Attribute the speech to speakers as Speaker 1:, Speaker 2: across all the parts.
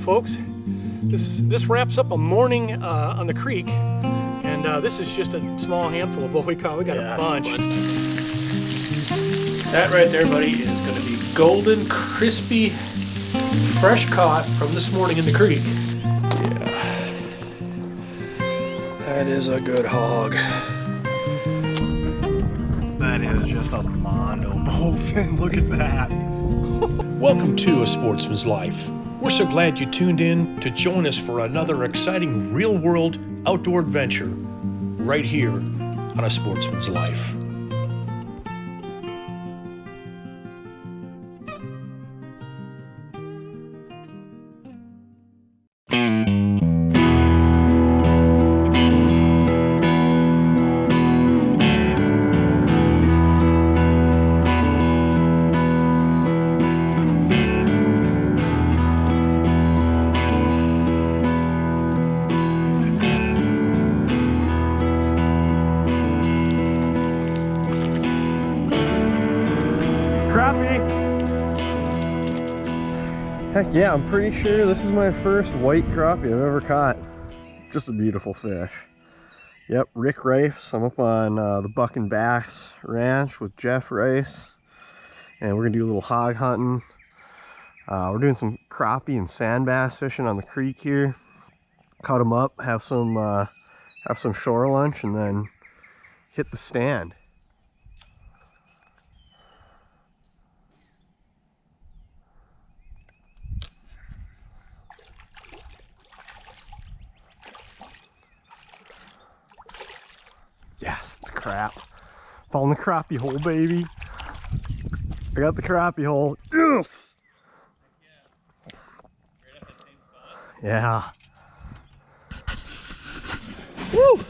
Speaker 1: folks. This wraps up a morning on the creek, and this is just a small handful of what we caught. We got a bunch. That right there, buddy, is going to be golden, crispy, fresh caught from this morning in the creek. Yeah, that is a good hog.
Speaker 2: That is just a mondo bowfin. Look at that.
Speaker 1: Welcome to A Sportsman's Life. We're so glad you tuned in to join us for another exciting real-world outdoor adventure right here on A Sportsman's Life.
Speaker 2: Crappie! Heck yeah, I'm pretty sure this is my first white crappie I've ever caught. Just a beautiful fish. Yep, Rick Rice. I'm up on the Buck and Bass Ranch with Jeff Rice. And we're gonna do a little hog hunting. We're doing some crappie and sand bass fishing on the creek here. Cut them up, have some shore lunch, and then hit the stand. Yes, it's crap. Found the crappie hole, baby. I got the crappie hole. Yes! Yeah. Woo!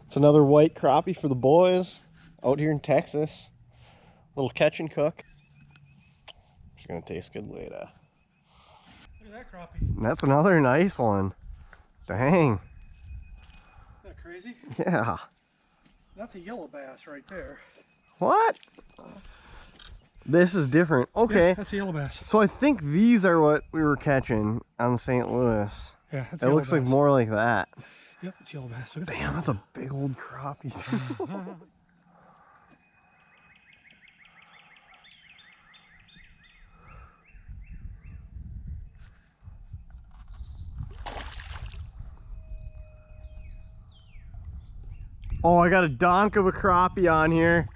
Speaker 2: It's another white crappie for the boys out here in Texas. Little catch and cook. It's gonna taste good later.
Speaker 1: Look at that crappie.
Speaker 2: And that's another nice one. Dang.
Speaker 1: Isn't that crazy?
Speaker 2: Yeah.
Speaker 1: That's a yellow bass right there.
Speaker 2: What? This is different. Okay.
Speaker 1: Yeah, that's a yellow bass.
Speaker 2: So I think these are what we were catching on St. Louis.
Speaker 1: Yeah, that's
Speaker 2: It looks like more like that.
Speaker 1: Yep, it's yellow bass. Look at
Speaker 2: Damn, that's a big old crappie. Oh, I got a donk of a crappie on here.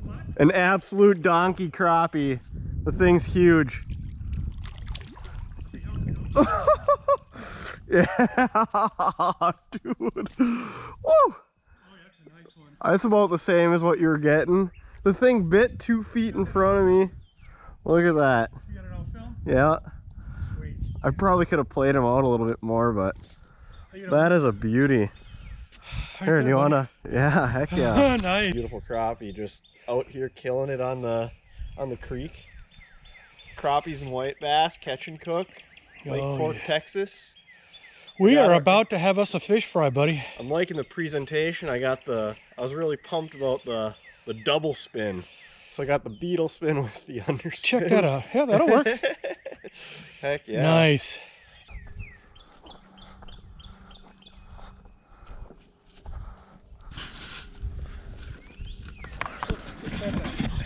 Speaker 1: What?
Speaker 2: An absolute donkey crappie. The thing's huge. Yeah, dude. Woo!
Speaker 1: Oh, that's a nice one.
Speaker 2: That's about the same as what you were getting. The thing bit 2 feet in front of me. Look at that.
Speaker 1: You got it on film?
Speaker 2: Yeah.
Speaker 1: Sweet.
Speaker 2: I probably could have played him out a little bit more, but that is a beauty. Here, do you want to? Yeah, heck yeah.
Speaker 1: Nice.
Speaker 2: Beautiful crappie, just out here killing it on the creek. Crappies and white bass, catch and cook. Lake Fork, Texas.
Speaker 1: We are about to have us a fish fry, buddy.
Speaker 2: I'm liking the presentation. I was really pumped about the double spin. So I got the beetle spin with the underspin.
Speaker 1: Check that out. Yeah, that'll work.
Speaker 2: Heck yeah.
Speaker 1: Nice.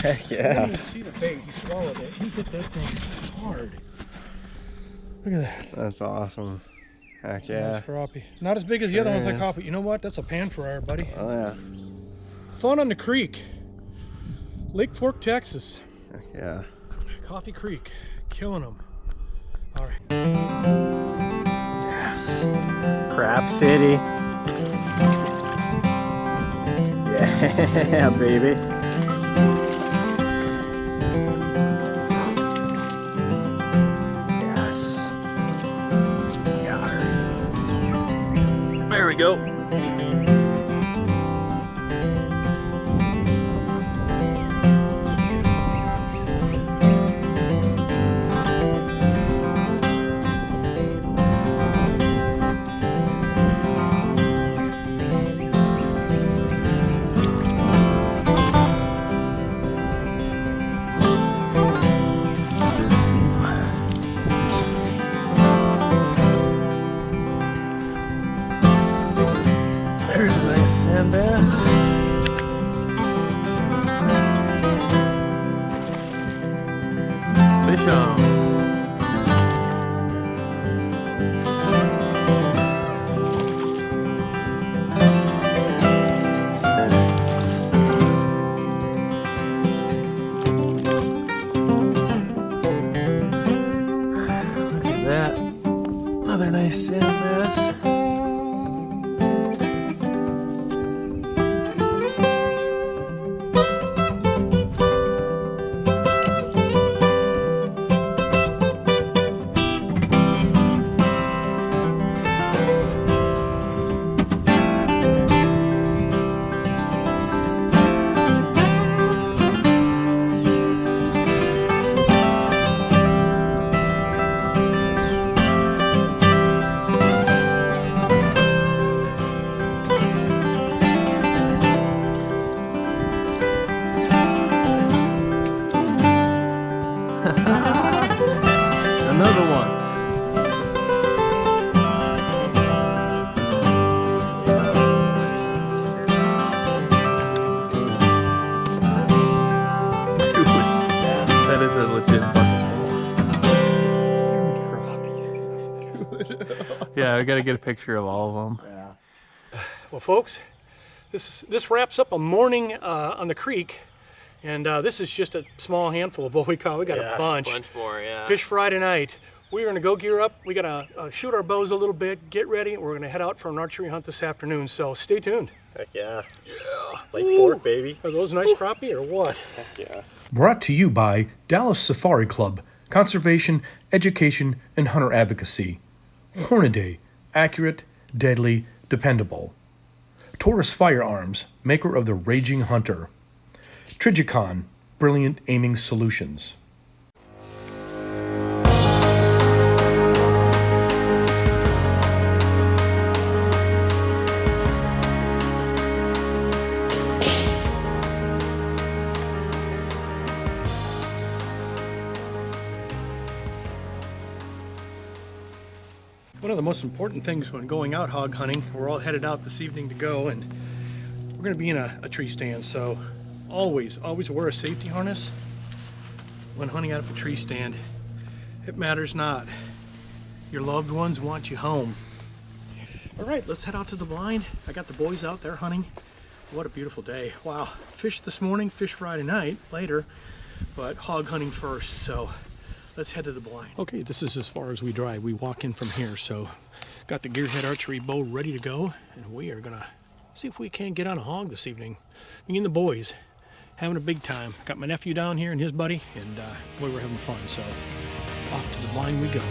Speaker 2: Heck yeah.
Speaker 1: You see the bait, he swallowed it. He hit that thing hard. Look at that.
Speaker 2: That's awesome. Heck yeah.
Speaker 1: Nice crappie. Not as big as the other ones I caught, but you know what? That's a pan fryer, buddy.
Speaker 2: Oh yeah.
Speaker 1: Fun on the creek. Lake Fork, Texas.
Speaker 2: Heck yeah.
Speaker 1: Coffee Creek. Killing them. All right.
Speaker 2: Yes. Crap City. Yeah, baby. There we go.
Speaker 3: Another nice sand bass. Another one. Dude, that is a legit bucket.
Speaker 2: Huge crappies, dude.
Speaker 3: Yeah, I gotta get a picture of all of them.
Speaker 2: Yeah.
Speaker 1: Well, folks, this wraps up a morning on the creek, and this is just a small handful of what we caught. We got a bunch.
Speaker 3: more, yeah.
Speaker 1: Fish Friday night. We're gonna go gear up. We gotta shoot our bows a little bit, get ready. We're gonna head out for an archery hunt this afternoon. So stay tuned.
Speaker 2: Heck yeah. Yeah. Lake Fork, baby.
Speaker 1: Are those nice crappie or what?
Speaker 2: Heck yeah.
Speaker 1: Brought to you by Dallas Safari Club, Conservation, Education, and Hunter Advocacy. Hornaday, accurate, deadly, dependable. Taurus Firearms, maker of the Raging Hunter. Trigicon, brilliant aiming solutions. One of the most important things when going out hog hunting, we're all headed out this evening to go, and we're going to be in a tree stand, so always wear a safety harness when hunting out of a tree stand. It matters not. Your loved ones want you home. All right, let's head out to the blind. I got the boys out there hunting. What a beautiful day. Wow, fish this morning, fish Friday night later, but hog hunting first, so let's head to the blind. Okay, this is as far as we drive. We walk in from here, so got the Gearhead archery bow ready to go, and we are gonna see if we can't get on a hog this evening. Me and the boys having a big time. Got my nephew down here and his buddy, and boy, we're having fun. So off to the blind we go.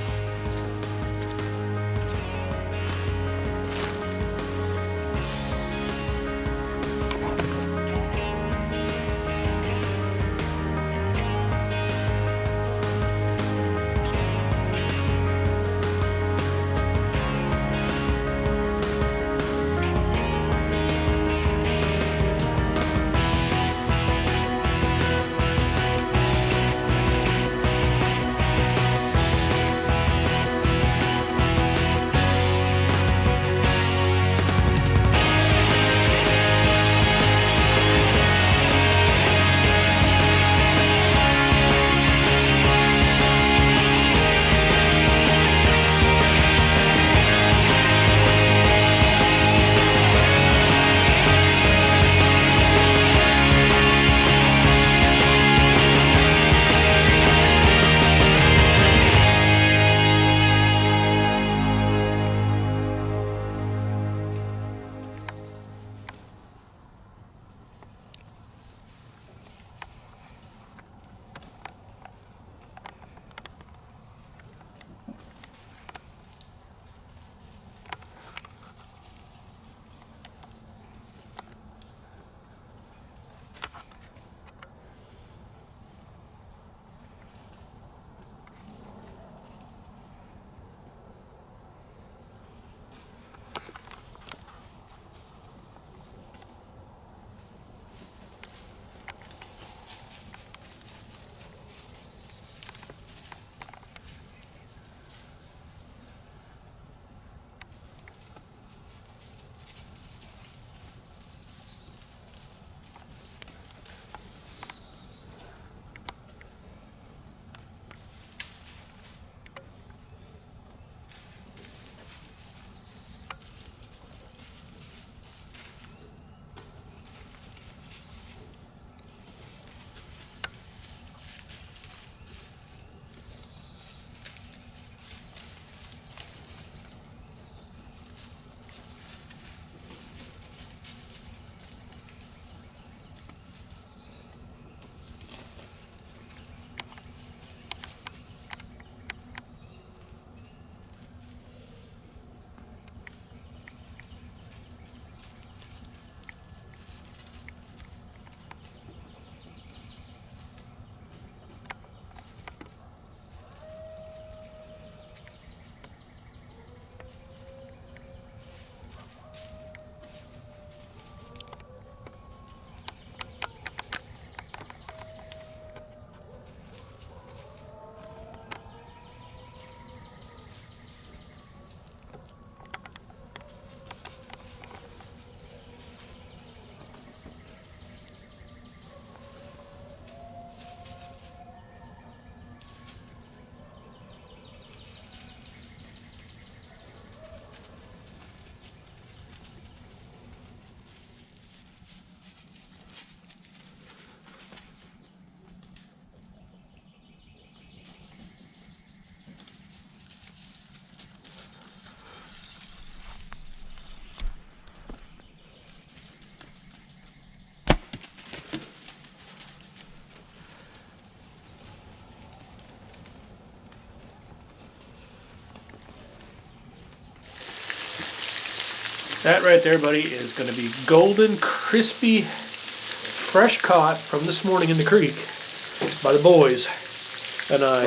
Speaker 1: That right there, buddy, is going to be golden, crispy, fresh caught from this morning in the creek by the boys. And I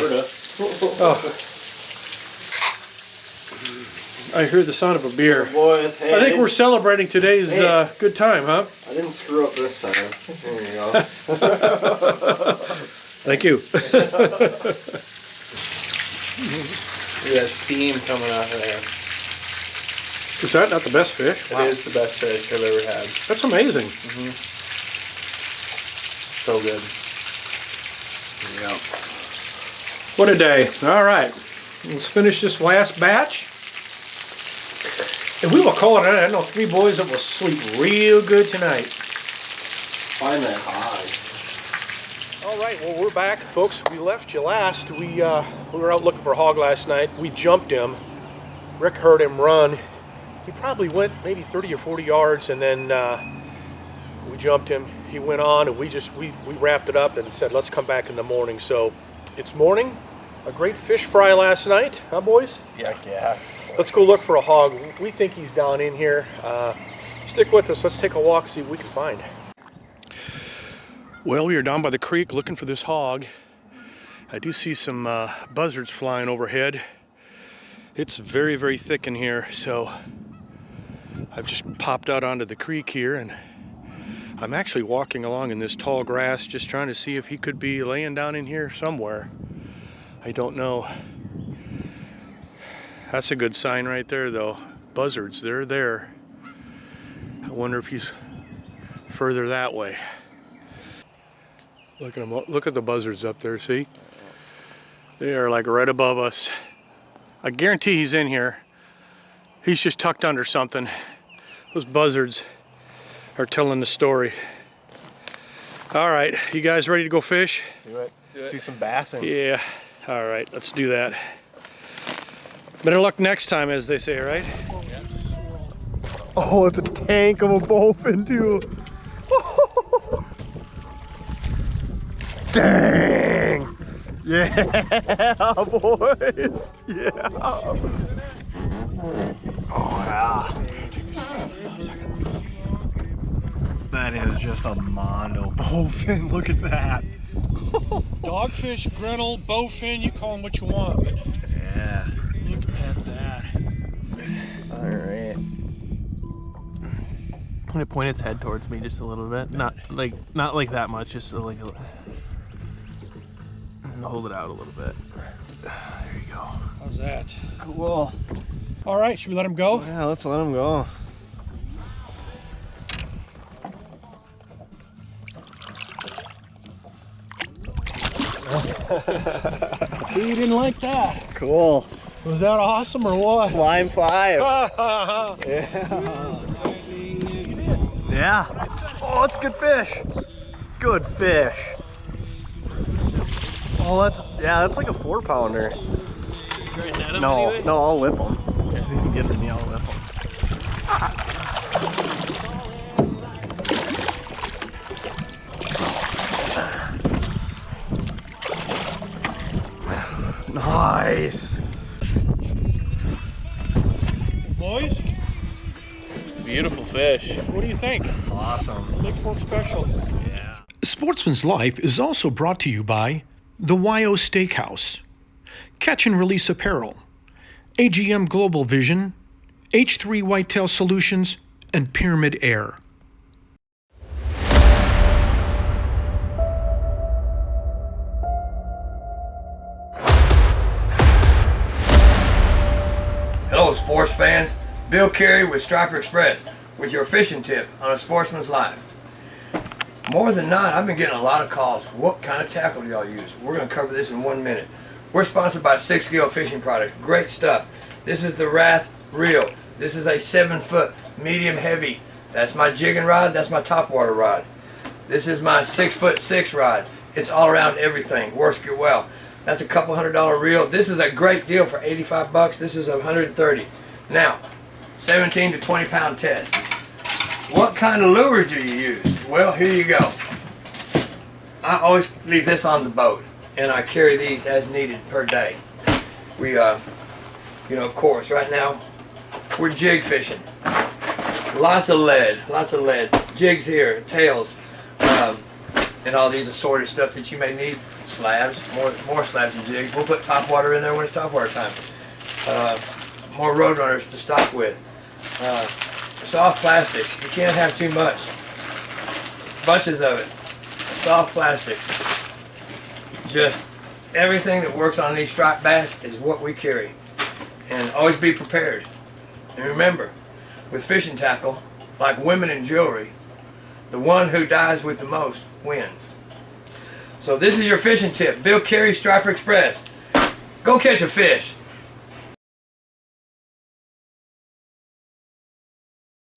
Speaker 1: hear the sound of a beer.
Speaker 2: Boys, hey,
Speaker 1: I think we're celebrating today's good time, huh?
Speaker 2: I didn't screw up this time. There you go.
Speaker 1: Thank you.
Speaker 3: Look at that steam coming out of there.
Speaker 1: Is that not the best fish?
Speaker 3: It is the best fish I've ever had.
Speaker 1: That's amazing.
Speaker 3: So good.
Speaker 2: Yep.
Speaker 1: What a day. All right. Let's finish this last batch. And we will call it, I know, 3 boys that will sleep real good tonight.
Speaker 2: Find that hog.
Speaker 1: All right, well, we're back, folks. We left you last. We were out looking for a hog last night. We jumped him. Rick heard him run. He probably went maybe 30 or 40 yards, and then we jumped him. He went on, and we wrapped it up and said, let's come back in the morning. So it's morning. A great fish fry last night, huh, boys?
Speaker 3: Yeah.
Speaker 1: Let's go look for a hog. We think he's down in here. Stick with us. Let's take a walk, see what we can find. Well, we are down by the creek looking for this hog. I do see some buzzards flying overhead. It's very, very thick in here, so I've just popped out onto the creek here, and I'm actually walking along in this tall grass just trying to see if he could be laying down in here somewhere. I don't know. That's a good sign right there, though. Buzzards, they're there. I wonder if he's further that way. Look at them. Look at the buzzards up there, see? They are like right above us. I guarantee he's in here. He's just tucked under something. Those buzzards are telling the story. All right, you guys ready to go fish?
Speaker 2: Do it. Let's do some bassing.
Speaker 1: Yeah, all right, let's do that. Better luck next time, as they say, right?
Speaker 2: Oh, it's a tank of a bowfin, too. Dang! Yeah, boys! Yeah! Oh, yeah. That is just a mondo bowfin. Look at that.
Speaker 1: Dogfish, griddle, bowfin, you call them what you want. But
Speaker 2: Yeah.
Speaker 1: look at that.
Speaker 2: Alright.
Speaker 3: I'm gonna point its head towards me just a little bit. Not like that much, just like a, and hold it out a little bit. There you go.
Speaker 1: How's that?
Speaker 2: Cool.
Speaker 1: All right, should we let him go?
Speaker 2: Yeah, let's let him go.
Speaker 1: He didn't like that.
Speaker 2: Cool.
Speaker 1: Was that awesome or what?
Speaker 2: Slime 5.
Speaker 1: Yeah.
Speaker 2: Yeah. Oh, it's good fish. Good fish. Oh, that's like a 4-pounder. No, I'll lip him. If you can get to me, I'll lip him. Nice.
Speaker 1: Boys,
Speaker 3: Beautiful fish.
Speaker 1: what do you think?
Speaker 2: Awesome.
Speaker 1: Big Fork Special.
Speaker 2: Yeah.
Speaker 1: Sportsman's Life is also brought to you by the YO Steakhouse, Catch and Release Apparel, AGM Global Vision, H3 Whitetail Solutions, and Pyramid Air.
Speaker 4: Hello, sports fans. Bill Carey with Striper Express with your fishing tip on a Sportsman's Life. More than not, I've been getting a lot of calls. What kind of tackle do y'all use? We're going to cover this in 1 minute. We're sponsored by 6 Gill Fishing Products. Great stuff. This is the Wrath Reel. This is a 7-foot medium heavy. That's my jigging rod. That's my topwater rod. This is my 6'6" rod. It's all around everything. Works good well. That's a couple $100 reel. This is a great deal for 85 bucks. This is $130. Now, 17 to 20 pound test. What kind of lures do you use? Well, here you go. I always leave this on the boat, and I carry these as needed per day. We, of course, right now we're jig fishing. Lots of lead. Jigs here, tails, and all these assorted stuff that you may need. Slabs, more slabs and jigs. We'll put top water in there when it's top water time. More road runners to stock with. Soft plastics. You can't have too much. Bunches of it. Soft plastics. Just everything that works on these striped bass is what we carry. And always be prepared. And remember, with fishing tackle, like women in jewelry, the one who dies with the most wins. So this is your fishing tip. Bill Carey, Striper Express. Go catch a fish.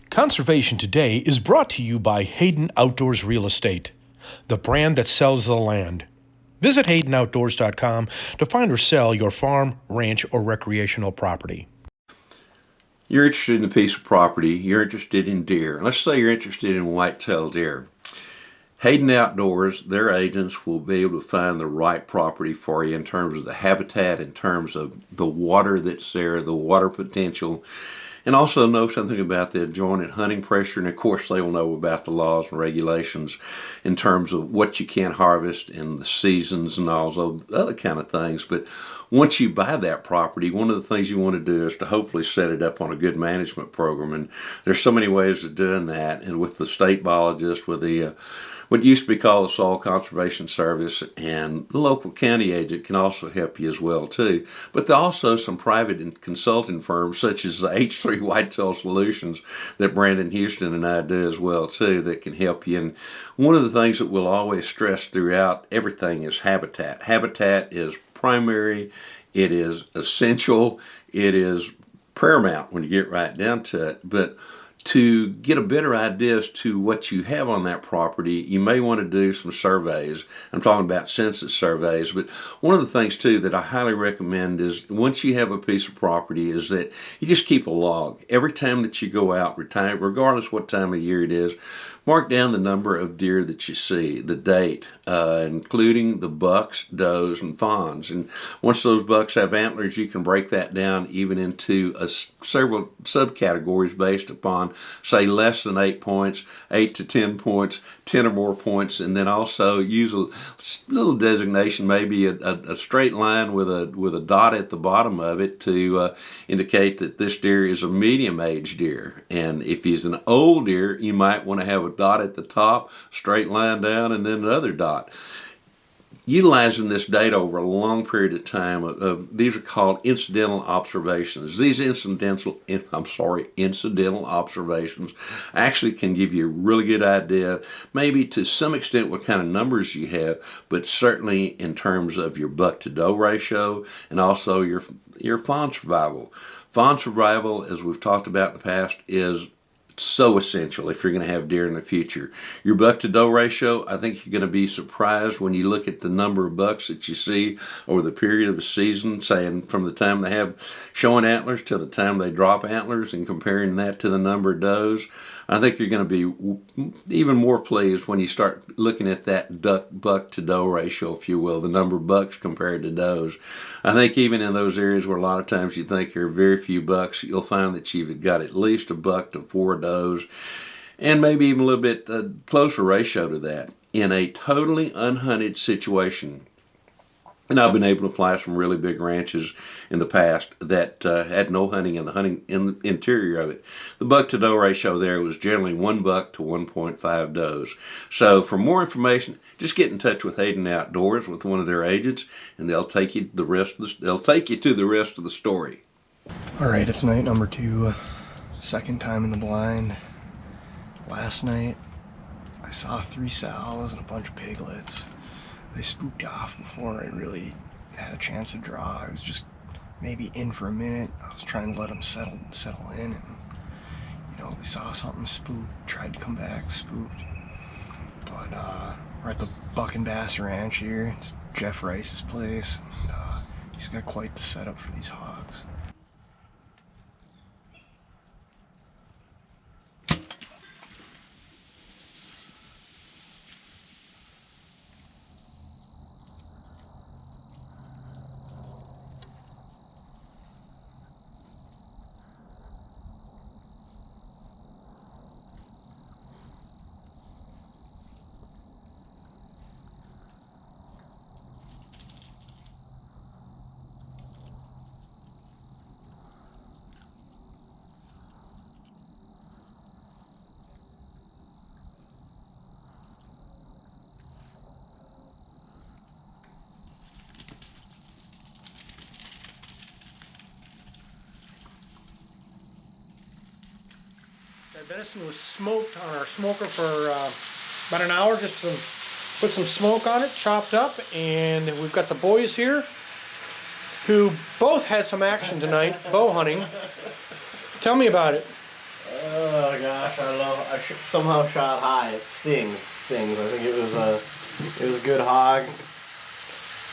Speaker 1: Conservation Today is brought to you by Hayden Outdoors Real Estate, the brand that sells the land. Visit HaydenOutdoors.com to find or sell your farm, ranch, or recreational property.
Speaker 5: You're interested in a piece of property, you're interested in deer. Let's say you're interested in white-tailed deer. Hayden Outdoors, their agents will be able to find the right property for you in terms of the habitat, in terms of the water that's there, the water potential, and also know something about the adjoining hunting pressure. And of course, they will know about the laws and regulations in terms of what you can harvest and the seasons and all those other kind of things. But once you buy that property, one of the things you want to do is to hopefully set it up on a good management program. And there's so many ways of doing that. And with the state biologist, with the what used to be called the Soil Conservation Service, and the local county agent can also help you as well too. But there are also some private and consulting firms such as the H3 Whitetail Solutions that Brandon Houston and I do as well too that can help you. And one of the things that we'll always stress throughout everything is habitat. Habitat is primary, it is essential, it is paramount when you get right down to it. But to get a better idea as to what you have on that property, you may want to do some surveys. I'm talking about census surveys, but one of the things too that I highly recommend is once you have a piece of property is that you just keep a log. Every time that you go out, regardless what time of year it is, mark down the number of deer that you see, the date, including the bucks, does, and fawns. And once those bucks have antlers, you can break that down even into several subcategories based upon, say, less than 8 points, 8 to 10 points, 10 or more points, and then also use a little designation, maybe a straight line with a dot at the bottom of it to indicate that this deer is a medium-aged deer. And if he's an old deer, you might want to have a dot at the top, straight line down, and then another dot. Utilizing this data over a long period of time, these are called incidental observations. These incidental observations actually can give you a really good idea, maybe to some extent what kind of numbers you have, but certainly in terms of your buck to doe ratio and also your fawn survival. Fawn survival, as we've talked about in the past, is so essential if you're going to have deer in the future. Your buck to doe ratio, I think you're going to be surprised when you look at the number of bucks that you see over the period of a season, saying from the time they have showing antlers to the time they drop antlers, and comparing that to the number of does. I think you're going to be even more pleased when you start looking at that buck to doe ratio, if you will, the number of bucks compared to does. I think even in those areas where a lot of times you think there are very few bucks, you'll find that you've got at least a buck to 4 does, and maybe even a little bit closer ratio to that. In a totally unhunted situation, and I've been able to fly some really big ranches in the past that had no hunting in the interior of it. The buck to doe ratio there was generally 1 buck to 1.5 does. So for more information, just get in touch with Hayden Outdoors with one of their agents, and they'll take you to the rest of the story.
Speaker 2: All right, it's night number 2, second time in the blind. Last night, I saw 3 sows and a bunch of piglets. They spooked off before I really had a chance to draw. I was just maybe in for a minute. I was trying to let them settle in, and we saw something spooked, tried to come back, spooked. But we're at the Buck and Bass Ranch here. It's Jeff Rice's place, and he's got quite the setup for these hogs.
Speaker 1: That venison was smoked on our smoker for about an hour, just to put some smoke on it, chopped up, and we've got the boys here who both had some action tonight, bow hunting. Tell me about it.
Speaker 2: Oh gosh, I don't know. I somehow shot high. It stings. It stings. I think it was a good hog.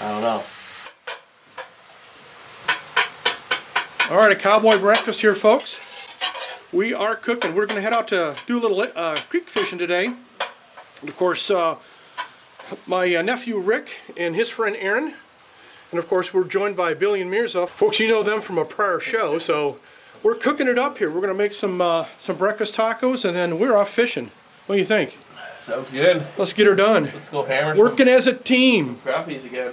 Speaker 2: I don't know.
Speaker 1: All right, a cowboy breakfast here, folks. We are cooking. We're going to head out to do a little creek fishing today. And of course, my nephew Rick and his friend Aaron. And of course, we're joined by Billy and Mirza. Folks, you know them from a prior show, so we're cooking it up here. We're going to make some breakfast tacos, and then we're off fishing. What do you think?
Speaker 3: Sounds good.
Speaker 1: Let's get her done.
Speaker 3: Let's go hammer
Speaker 1: Working as a team.
Speaker 3: some crappies again.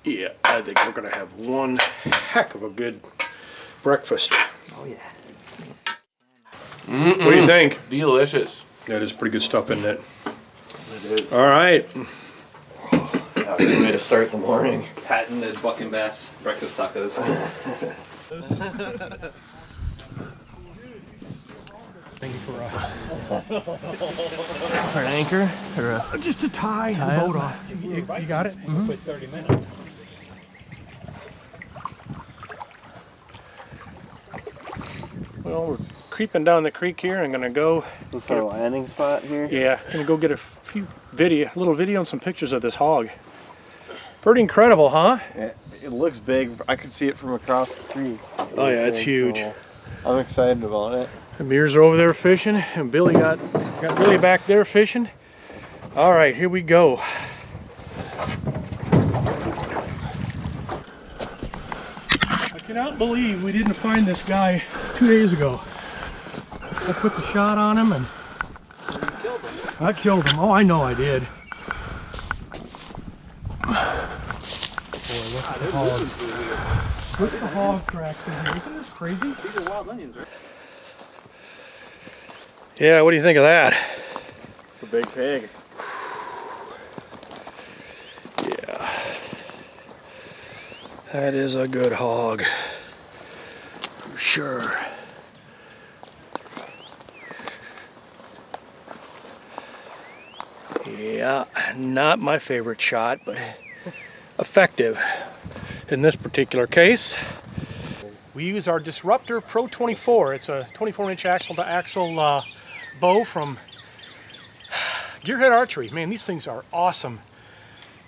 Speaker 1: Yeah, I think we're going to have one heck of a good breakfast.
Speaker 3: Oh yeah.
Speaker 1: What do you think?
Speaker 3: Delicious.
Speaker 1: That is pretty good stuff, isn't it?
Speaker 2: It is.
Speaker 1: All right.
Speaker 2: Yeah, good way to start the morning.
Speaker 6: Patented buck and bass breakfast tacos.
Speaker 1: Thank you for
Speaker 3: An anchor or a
Speaker 1: just to tie the boat off. You got it?
Speaker 6: Put 30 minutes.
Speaker 1: Well, we're creeping down the creek here. I'm gonna go.
Speaker 2: This is our landing spot here.
Speaker 1: Yeah, gonna go get a little video and some pictures of this hog. Pretty incredible, huh?
Speaker 2: It looks big. I could see it from across the creek.
Speaker 1: Oh yeah, it's huge.
Speaker 2: So I'm excited about it.
Speaker 1: The Beers are over there fishing, and Billy got Billy back there fishing. All right, here we go. I cannot believe we didn't find this guy 2 days ago. I put the shot on him, and I killed him. Oh, I know I did. Boy, look at the hog. Look at the hog tracks in here. Isn't this crazy?
Speaker 6: These are wild onions, right?
Speaker 1: Yeah, what do you think of that?
Speaker 2: It's a big pig.
Speaker 1: Yeah. That is a good hog. For sure. Yeah, not my favorite shot, but effective in this particular case. We use our Disruptor Pro 24. It's a 24-inch axle-to-axle bow from Gearhead Archery. Man, these things are awesome.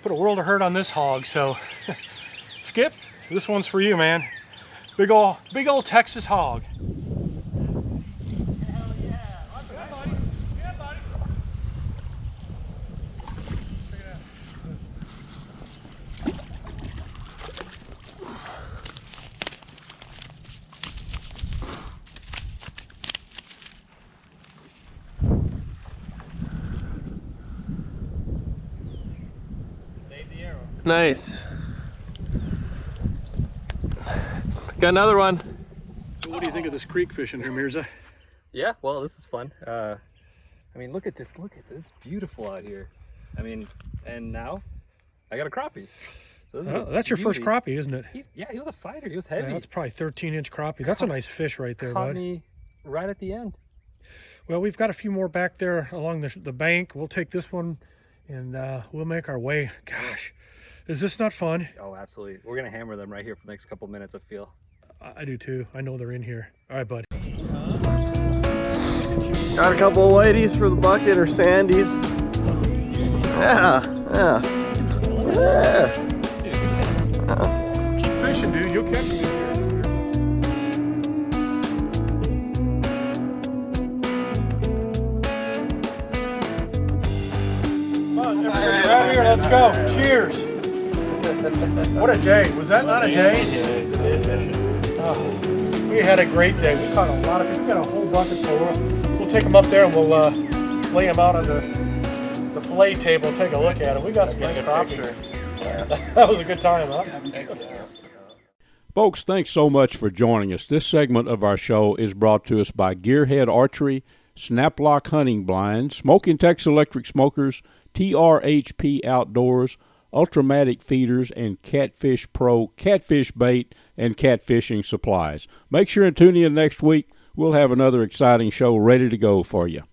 Speaker 1: Put a world of hurt on this hog, so Skip, this one's for you, man. Big old Texas hog. Hell yeah. Yeah, buddy. Yeah, buddy. Check it out.
Speaker 3: nice. Got another one.
Speaker 1: What do you think of this creek fishing here, Mirza?
Speaker 6: Yeah, well, this is fun. I mean, look at this. Look at this. Beautiful out here. I mean, and now I got a crappie. So this is
Speaker 1: That's your first crappie, isn't it?
Speaker 6: Yeah, he was a fighter. He was heavy.
Speaker 1: Yeah, that's probably 13-inch crappie. That's a nice fish right there,
Speaker 6: Caught
Speaker 1: bud.
Speaker 6: me right at the end.
Speaker 1: Well, we've got a few more back there along the bank. We'll take this one, and we'll make our way. Gosh, is this not fun?
Speaker 6: Oh, absolutely. We're gonna hammer them right here for the next couple minutes, I feel.
Speaker 1: I do too. I know they're in here. All right, bud.
Speaker 2: Got a couple of whiteys for the bucket or sandies. Yeah, yeah. Yeah.
Speaker 1: Keep fishing, dude. You'll catch me. Come on, everybody, out here. Let's go. Cheers. What a day. Was that not a day? Oh, we had a great day. We caught a lot of fish. We got a whole bucket full. We'll take them up there and we'll lay them out on the fillet table and take a look at them. We got some nice crappie. That was a good time, huh?
Speaker 7: Folks, thanks so much for joining us. This segment of our show is brought to us by Gearhead Archery, Snaplock Hunting Blinds, Smoking Texas Electric Smokers, TRHP Outdoors, Ultramatic feeders, and Catfish Pro catfish bait and catfishing supplies. Make sure and tune in next week. We'll have another exciting show ready to go for you.